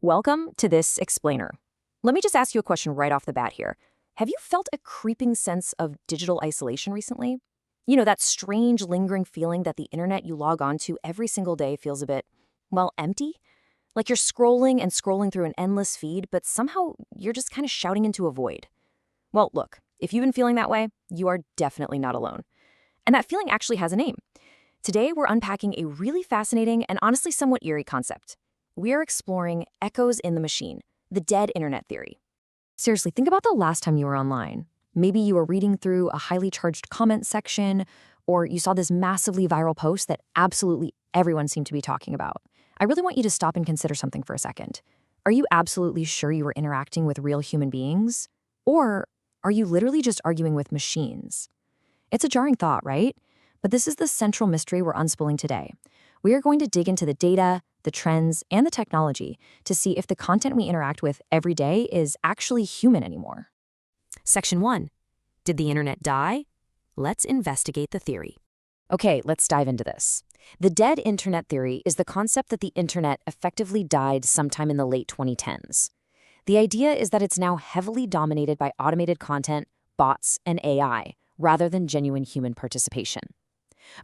Welcome to this explainer. Let me just ask you a question right off the bat here. Have you felt a creeping sense of digital isolation recently? You know, that strange, lingering feeling that the internet you log on to every single day feels a bit, well, empty? Like you're scrolling and scrolling through an endless feed, but somehow you're just kind of shouting into a void. Well, look, if you've been feeling that way, you are definitely not alone. And that feeling actually has a name. Today, we're unpacking a really fascinating and honestly somewhat eerie concept. We're exploring echoes in the machine, the dead internet theory. Seriously, think about the last time you were online. Maybe you were reading through a highly charged comment section, or you saw this massively viral post that absolutely everyone seemed to be talking about. I really want you to stop and consider something for a second. Are you absolutely sure you were interacting with real human beings? Or are you literally just arguing with machines? It's a jarring thought, right? But this is the central mystery we're unspooling today. We are going to dig into the data, the trends, and the technology to see if the content we interact with every day is actually human anymore. Section 1. Did the internet die? Let's investigate the theory. Okay, let's dive into this. The dead internet theory is the concept that the internet effectively died sometime in the late 2010s. The idea is that it's now heavily dominated by automated content, bots, and AI, rather than genuine human participation.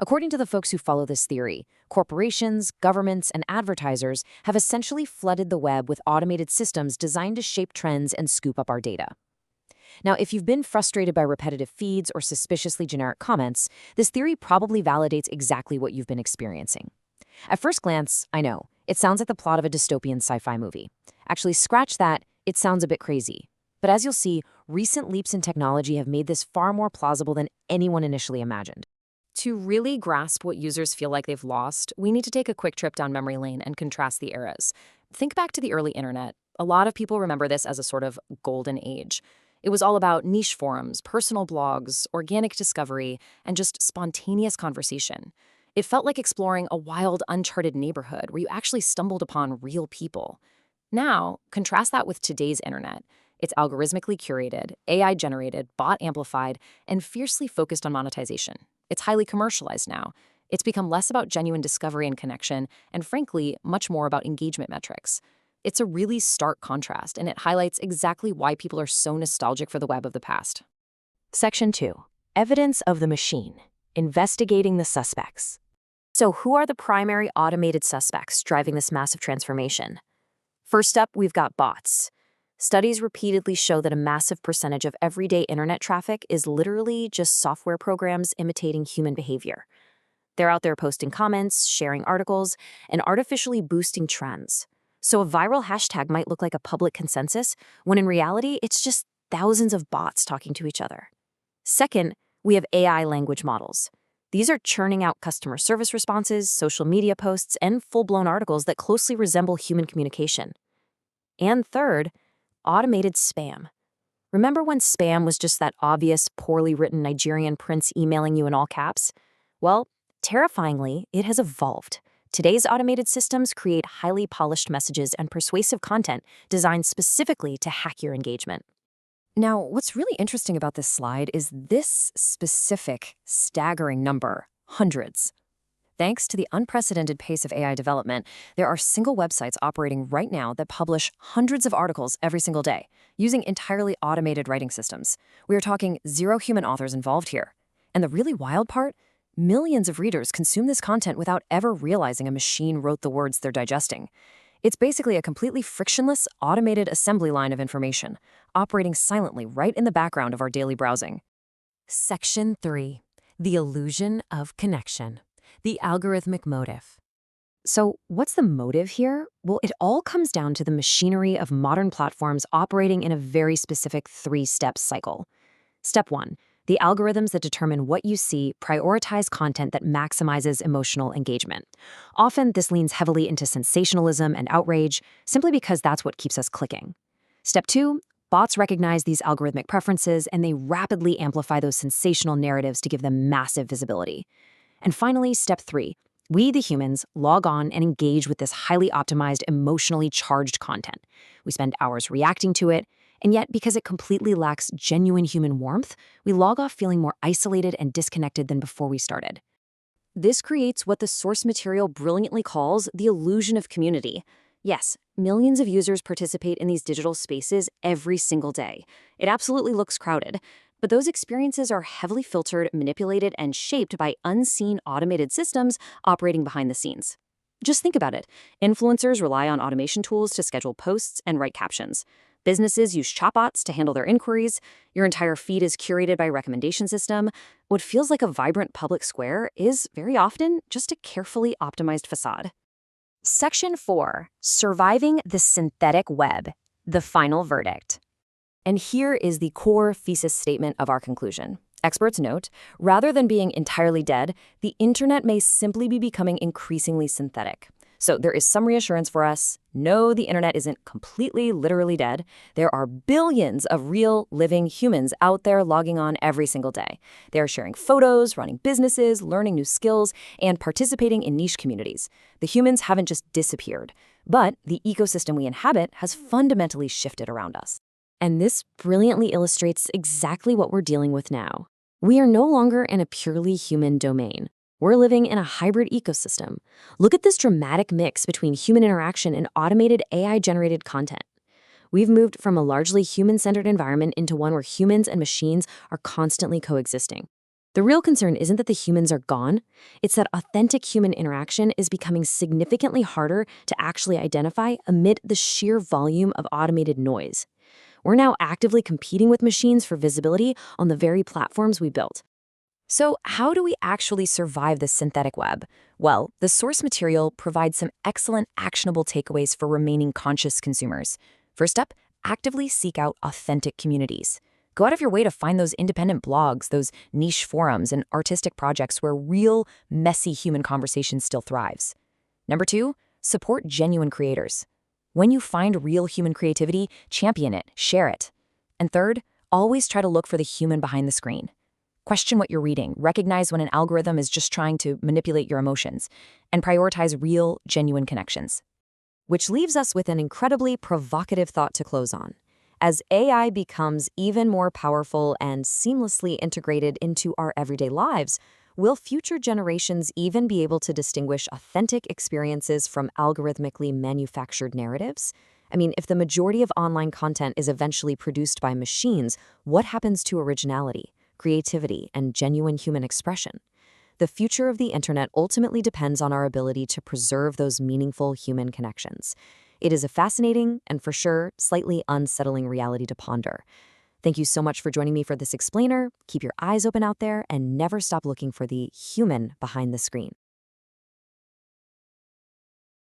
According to the folks who follow this theory, corporations, governments, and advertisers have essentially flooded the web with automated systems designed to shape trends and scoop up our data. Now, if you've been frustrated by repetitive feeds or suspiciously generic comments, this theory probably validates exactly what you've been experiencing. At first glance, I know, it sounds like the plot of a dystopian sci-fi movie. Actually, scratch that, it sounds a bit crazy. But as you'll see, recent leaps in technology have made this far more plausible than anyone initially imagined. To really grasp what users feel like they've lost, we need to take a quick trip down memory lane and contrast the eras. Think back to the early internet. A lot of people remember this as a sort of golden age. It was all about niche forums, personal blogs, organic discovery, and just spontaneous conversation. It felt like exploring a wild, uncharted neighborhood where you actually stumbled upon real people. Now, contrast that with today's internet. It's algorithmically curated, AI-generated, bot-amplified, and fiercely focused on monetization. It's highly commercialized now. It's become less about genuine discovery and connection, and frankly, much more about engagement metrics. It's a really stark contrast, and it highlights exactly why people are so nostalgic for the web of the past. Section 2. Evidence of the machine. Investigating the suspects. So who are the primary automated suspects driving this massive transformation? First up, we've got bots. Studies repeatedly show that a massive percentage of everyday internet traffic is literally just software programs imitating human behavior. They're out there posting comments, sharing articles, and artificially boosting trends. So a viral hashtag might look like a public consensus, when in reality, it's just thousands of bots talking to each other. Second, we have AI language models. These are churning out customer service responses, social media posts, and full-blown articles that closely resemble human communication. And third, automated spam. Remember when spam was just that obvious, poorly written Nigerian prince emailing you in all caps? Well, terrifyingly, it has evolved. Today's automated systems create highly polished messages and persuasive content designed specifically to hack your engagement. Now, what's really interesting about this slide is this specific, staggering number, hundreds. Thanks to the unprecedented pace of AI development, there are single websites operating right now that publish hundreds of articles every single day, using entirely automated writing systems. We are talking zero human authors involved here. And the really wild part? Millions of readers consume this content without ever realizing a machine wrote the words they're digesting. It's basically a completely frictionless, automated assembly line of information, operating silently right in the background of our daily browsing. Section 3. The illusion of connection. The algorithmic motive. So what's the motive here? Well, it all comes down to the machinery of modern platforms operating in a very specific three-step cycle. Step 1. The algorithms that determine what you see prioritize content that maximizes emotional engagement. Often, this leans heavily into sensationalism and outrage, simply because that's what keeps us clicking. Step 2. Bots recognize these algorithmic preferences, and they rapidly amplify those sensational narratives to give them massive visibility. And finally, step 3, we, the humans, log on and engage with this highly optimized, emotionally charged content. We spend hours reacting to it, and yet, because it completely lacks genuine human warmth, we log off feeling more isolated and disconnected than before we started. This creates what the source material brilliantly calls the illusion of community. Yes, millions of users participate in these digital spaces every single day. It absolutely looks crowded, but those experiences are heavily filtered, manipulated, and shaped by unseen automated systems operating behind the scenes. Just think about it. Influencers rely on automation tools to schedule posts and write captions. Businesses use chatbots to handle their inquiries. Your entire feed is curated by recommendation system. What feels like a vibrant public square is very often just a carefully optimized facade. Section 4. Surviving the Synthetic Web. The Final Verdict. And here is the core thesis statement of our conclusion. Experts note, rather than being entirely dead, the internet may simply be becoming increasingly synthetic. So there is some reassurance for us. No, the internet isn't completely, literally dead. There are billions of real, living humans out there logging on every single day. They are sharing photos, running businesses, learning new skills, and participating in niche communities. The humans haven't just disappeared, but the ecosystem we inhabit has fundamentally shifted around us. And this brilliantly illustrates exactly what we're dealing with now. We are no longer in a purely human domain. We're living in a hybrid ecosystem. Look at this dramatic mix between human interaction and automated AI-generated content. We've moved from a largely human-centered environment into one where humans and machines are constantly coexisting. The real concern isn't that the humans are gone. It's that authentic human interaction is becoming significantly harder to actually identify amid the sheer volume of automated noise. We're now actively competing with machines for visibility on the very platforms we built. So how do we actually survive the synthetic web? Well, the source material provides some excellent actionable takeaways for remaining conscious consumers. First up, actively seek out authentic communities. Go out of your way to find those independent blogs, those niche forums, and artistic projects where real, messy human conversation still thrives. Number 2, support genuine creators. When you find real human creativity, champion it, share it. And third, always try to look for the human behind the screen. Question what you're reading, recognize when an algorithm is just trying to manipulate your emotions, and prioritize real, genuine connections. Which leaves us with an incredibly provocative thought to close on. As AI becomes even more powerful and seamlessly integrated into our everyday lives, will future generations even be able to distinguish authentic experiences from algorithmically manufactured narratives? I mean, if the majority of online content is eventually produced by machines, what happens to originality, creativity, and genuine human expression? The future of the internet ultimately depends on our ability to preserve those meaningful human connections. It is a fascinating and, for sure, slightly unsettling reality to ponder. Thank you so much for joining me for this explainer. Keep your eyes open out there and never stop looking for the human behind the screen.